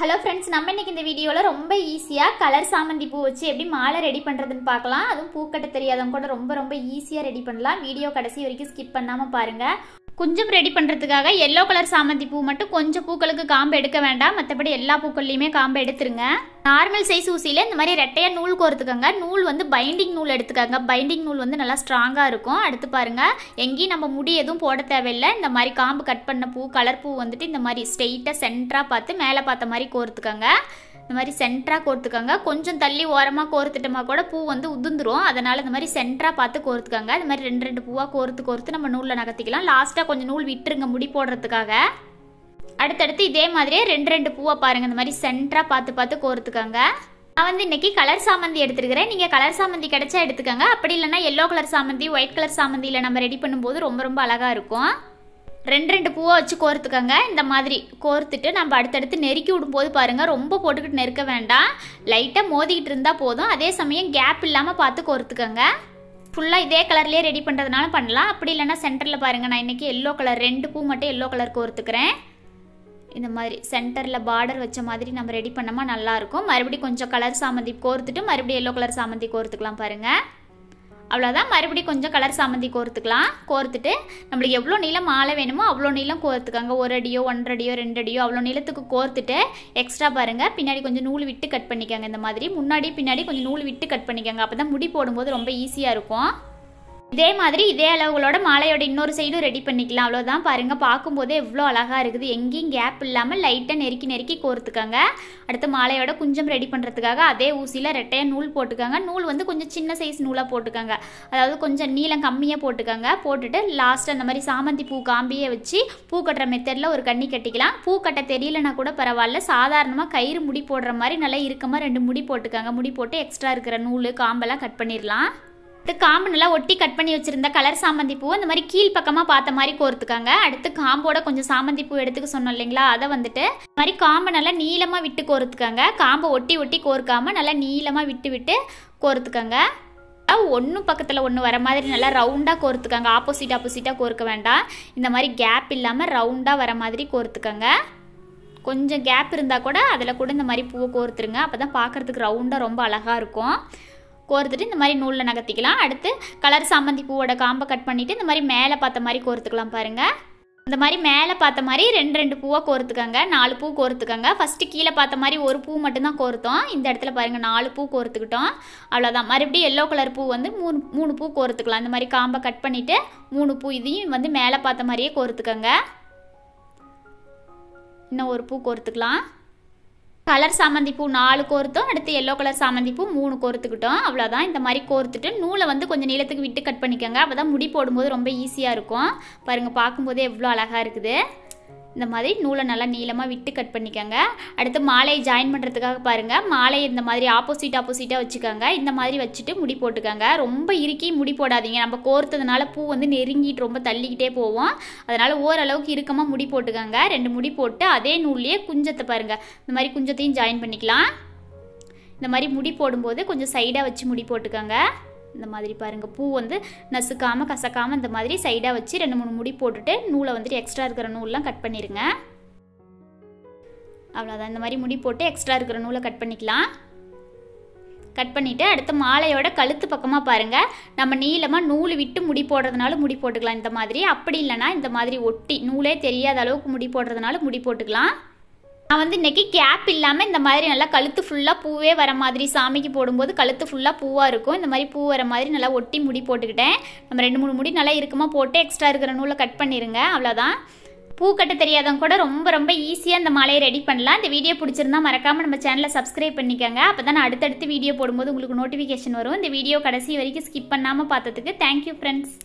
Hello friends, நம்ம இன்னைக்கு இந்த வீடியோவில் ரொம்ப ஈஸியாக கலர் சாமந்தி பூ வச்சு எப்படி மாலை ரெடி பண்ணுறதுன்னு பார்க்கலாம். அதுவும் பூக்கட்ட தெரியாதவங்க கூட ரொம்ப ஈஸியாக ரெடி பண்ணலாம். வீடியோ கடைசி வரைக்கும் ஸ்கிப் பண்ணாமல் பாருங்கள். கொஞ்சம் ரெடி பண்ணுறதுக்காக எல்லோ கலர் சாமந்தி பூ மட்டும் கொஞ்சம் பூக்களுக்கு காம்பு எடுக்க வேண்டாம். மற்றபடி எல்லா பூக்கள்லையுமே காம்பு எடுத்துருங்க. நார்மல் சைஸ் ஊசியில் இந்த மாதிரி ரெட்டையாக நூல் கோர்த்துக்கோங்க. நூல் வந்து பைண்டிங் நூல் எடுத்துக்கோங்க. பைண்டிங் நூல் வந்து நல்லா ஸ்ட்ராங்காக இருக்கும். அடுத்து பாருங்கள், எங்கேயும் நம்ம முடி எதுவும் போட தேவையில்லை. இந்த மாதிரி காம்பு கட் பண்ண பூ, கலர் பூ வந்துட்டு இந்த மாதிரி ஸ்ட்ரெயிட்டாக சென்டராக பார்த்து மேலே பார்த்த மாதிரி கோர்த்துக்கோங்க. இந்த மாதிரி சென்டராக கோர்த்துக்கோங்க. கொஞ்சம் தள்ளி ஓரமாக கோர்த்துட்டோமா கூட பூ வந்து உதிர்ந்துரும். அதனால் இந்த மாதிரி சென்டராக பார்த்து கோர்த்துக்கோங்க. இந்த மாதிரி ரெண்டு பூவாக கோர்த்து நம்ம நூலில் நகர்த்திக்கலாம். லாஸ்ட்டாக கொஞ்சம் நூல் விட்டுருங்க முடி போடுறதுக்காக. அடுத்தடுத்து இதே மாதிரியே ரெண்டு பூவை பாருங்கள், இந்த மாதிரி சென்டராக பார்த்து கோர்த்துக்கோங்க. நான் வந்து இன்றைக்கி கலர் சாமந்தி எடுத்துருக்கிறேன். நீங்கள் கலர் சாமந்தி கிடச்சா எடுத்துக்கோங்க. அப்படி இல்லைன்னா எல்லோ கலர் சாமந்தி, ஒயிட் கலர் சாமந்தியில் நம்ம ரெடி பண்ணும்போது ரொம்ப அழகாக இருக்கும். ரெண்டு பூவை வச்சு கோர்த்துக்கோங்க. இந்த மாதிரி கோர்த்துட்டு நம்ம அடுத்தடுத்து நெருக்கி விடும்போது பாருங்கள், ரொம்ப போட்டுக்கிட்டு நெருக்க வேண்டாம். லைட்டாக மோதிக்கிட்டு இருந்தால் போதும். அதே சமயம் கேப் இல்லாமல் பார்த்து கோர்த்துக்கோங்க. ஃபுல்லாக இதே கலர்லேயே ரெடி பண்ணுறதுனால பண்ணலாம். அப்படி இல்லைன்னா சென்டரில் பாருங்கள், நான் இன்றைக்கி எல்லோ கலர் 2 பூ மட்டும் எல்லோ கலர் கோர்த்துக்கிறேன். இந்த மாதிரி சென்டரில் பார்டர் வச்ச மாதிரி நம்ம ரெடி பண்ணோமா நல்லாயிருக்கும். மறுபடியும் கொஞ்சம் கலர் சாமந்தி கோர்த்துட்டு மறுபடியும் எல்லோ கலர் சாமந்தி கோர்த்துக்கலாம் பாருங்கள். அவ்வளோதான். மறுபடியும் கொஞ்சம் கலர் சாமந்தி கோர்த்துக்கலாம். கோர்த்துட்டு நம்மளுக்கு எவ்வளோ நீளம் மாலை வேணுமோ அவ்வளோ நீளம் கோர்த்துக்காங்க. 1 அடியோ 1.5 அடியோ 2 அடியோ அவ்வளோ நீளத்துக்கு கோர்த்துட்டு எக்ஸ்ட்ரா பாருங்கள் பின்னாடி கொஞ்சம் நூல் விட்டு கட் பண்ணிக்கோங்க. இந்த மாதிரி முன்னாடி பின்னாடி கொஞ்சம் நூல் விட்டு கட் பண்ணிக்கோங்க. அப்போ தான் முடி போடும்போது ரொம்ப ஈஸியாக இருக்கும். இதே மாதிரி இதே அளவுகளோட மாலையோட இன்னொரு சைடும் ரெடி பண்ணிக்கலாம். அவ்வளோதான். பாருங்கள், பார்க்கும்போதே எவ்வளோ அழகாக இருக்குது. எங்கேயும் கேப் இல்லாமல் லைட்டாக நெருக்கி கோர்த்துக்கோங்க. அடுத்து மாலையோட குஞ்சம் ரெடி பண்ணுறதுக்காக அதே ஊசியில் ரெட்டையாக நூல் போட்டுக்கோங்க. நூல் வந்து கொஞ்சம் சின்ன சைஸ் நூலாக போட்டுக்கோங்க. அதாவது கொஞ்சம் நீளம் கம்மியாக போட்டுக்கோங்க. போட்டுட்டு லாஸ்ட்டு அந்த மாதிரி சாமந்தி பூ காம்பியை வச்சு பூ கட்டுற மெத்தடில் ஒரு கண்ணி கட்டிக்கலாம். பூ கட்ட தெரியலனா கூட பரவாயில்ல. சாதாரணமாக கயிறு முடி போடுற மாதிரி நல்லா இறுக்கமாக 2 முடி போட்டுக்கோங்க. முடி போட்டு எக்ஸ்ட்ரா இருக்கிற நூல் காம்பெல்லாம் கட் பண்ணிடலாம். காம்பு நல்லா ஒட்டி கட் பண்ணி வச்சிருந்த கலர் சாமந்தி பூ இந்த மாதிரி கீழ் பக்கமாக பார்த்த மாதிரி கோர்த்துக்காங்க. அடுத்து காம்போட கொஞ்சம் சாமந்தி பூ எடுத்துக்க சொன்னோம் இல்லைங்களா, அதை வந்துட்டு இந்த மாதிரி காம்பை நல்லா நீளமாக விட்டு கோர்த்துக்காங்க. காம்பை ஒட்டி கோர்க்காமல் நல்லா நீளமாக விட்டு கோர்த்துக்காங்க. ஒன்று பக்கத்தில் ஒன்று வர மாதிரி நல்லா ரவுண்டாக கோர்த்துக்காங்க. ஆப்போசிட்டாக கோர்க்க வேண்டாம். இந்த மாதிரி கேப் இல்லாமல் ரவுண்டாக வர மாதிரி கோர்த்துக்காங்க. கொஞ்சம் கேப் இருந்தால் கூட அதில் கூட இந்த மாதிரி பூவை கோர்த்துருங்க. அப்போ தான் பார்க்குறதுக்கு ரவுண்டாக ரொம்ப அழகாக இருக்கும். கோர்த்துட்டு இந்த மாதிரி நூலில் நகர்த்திக்கலாம். அடுத்து கலர் சாமந்தி பூவோட காம்பை கட் பண்ணிவிட்டு இந்த மாதிரி மேலே பார்த்த மாதிரி கோர்த்துக்கலாம் பாருங்கள். இந்த மாதிரி மேலே பார்த்த மாதிரி ரெண்டு பூவாக கோர்த்துக்கோங்க. 4 பூ கோர்த்துக்கோங்க. ஃபஸ்ட்டு கீழே பார்த்த மாதிரி 1 பூ மட்டும்தான் கோர்த்தோம். இந்த இடத்துல பாருங்கள் 4 பூ கோர்த்துக்கிட்டோம். அவ்வளோதான். மறுபடியும் எல்லோ கலர் பூ வந்து 3 பூ கோர்த்துக்கலாம். இந்த மாதிரி காம்பை கட் பண்ணிவிட்டு 3 பூ இதையும் வந்து மேலே பார்த்த மாதிரியே கோர்த்துக்கோங்க. இன்னும் 1 பூ கோர்த்துக்கலாம். கலர் சாமந்தி பூ 4 கோர்த்தோம். அடுத்து எல்லோ கலர் சாமந்தி பூ 3 கோர்த்துக்கிட்டோம். அவ்வளோதான். இந்த மாதிரி கோர்த்துட்டு நூலை வந்து கொஞ்சம் நீளத்துக்கு விட்டு கட் பண்ணிக்கோங்க. அப்போ தான் முடி போடும்போது ரொம்ப ஈஸியாக இருக்கும். பாருங்கள், பார்க்கும்போதே எவ்வளோ அழகாக இருக்குது. இந்த மாதிரி நூலை நல்லா நீளமாக விட்டு கட் பண்ணிக்கோங்க. அடுத்து மாலையை ஜாயின் பண்ணுறதுக்காக பாருங்கள், மாலையை இந்த மாதிரி ஆப்போசிட்டாக வச்சுக்கோங்க. இந்த மாதிரி வச்சுட்டு முடி போட்டுக்கோங்க. ரொம்ப இறுக்கி முடி போடாதீங்க. நம்ம கோர்த்ததுனால பூ வந்து நெருங்கிட்டு ரொம்ப தள்ளிக்கிட்டே போவோம். அதனால் ஓரளவுக்கு இறுக்கமாக முடி போட்டுக்கோங்க. 2 முடி போட்டு அதே நூல்லையே குஞ்சத்தை பாருங்கள், இந்த மாதிரி குஞ்சத்தையும் ஜாயின் பண்ணிக்கலாம். இந்த மாதிரி முடி போடும்போது கொஞ்சம் சைடாக வச்சு முடி போட்டுக்கோங்க. இந்த மாதிரி பாருங்கள், பூ வந்து நசுக்காமல் கசக்காமல் இந்த மாதிரி சைடாக வச்சு 2-3 முடி போட்டுட்டு நூலை வந்துட்டு எக்ஸ்ட்ரா இருக்கிற நூல்லாம் கட் பண்ணிடுங்க. அவ்வளோதான். இந்த மாதிரி முடி போட்டு எக்ஸ்ட்ரா இருக்கிற நூலை கட் பண்ணிக்கலாம். கட் பண்ணிவிட்டு அடுத்த மாலையோட கழுத்து பக்கமாக பாருங்கள், நம்ம நீளமாக நூல் விட்டு முடி போடுறதுனால முடி போட்டுக்கலாம் இந்த மாதிரி. அப்படி இல்லைனா இந்த மாதிரி ஒட்டி நூலே தெரியாத அளவுக்கு முடி போடுறதுனால முடி போட்டுக்கலாம். நான் வந்து இன்றைக்கி கேப் இல்லாமல் இந்த மாதிரி நல்லா கழுத்து ஃபுல்லாக பூவே வர மாதிரி சாமிக்கு போடும்போது கழுத்து ஃபுல்லாக பூவாக இருக்கும். இந்த மாதிரி பூ வர மாதிரி நல்லா ஒட்டி முடி போட்டுக்கிட்டேன். நம்ம 2-3 முடி நல்லா இறுக்கமாக போட்டு எக்ஸ்ட்ரா இருக்கிற நூலை கட் பண்ணிடுங்க. அவ்வளோதான். பூ கட்ட தெரியாதவங்க கூட ரொம்ப ஈஸியாக இந்த மாலையை ரெடி பண்ணலாம். இந்த வீடியோ பிடிச்சிருந்தா மறக்காமல் நம்ம சேனலை சப்ஸ்கிரைப் பண்ணிக்கோங்க. அப்போ தான் நான் அடுத்தடுத்து வீடியோ போடும்போது உங்களுக்கு நோட்டிஃபிகேஷன் வரும். இந்த வீடியோ கடைசி வரைக்கும் ஸ்கிப் பண்ணாமல் பார்த்ததுக்கு தேங்க்யூ ஃப்ரெண்ட்ஸ்.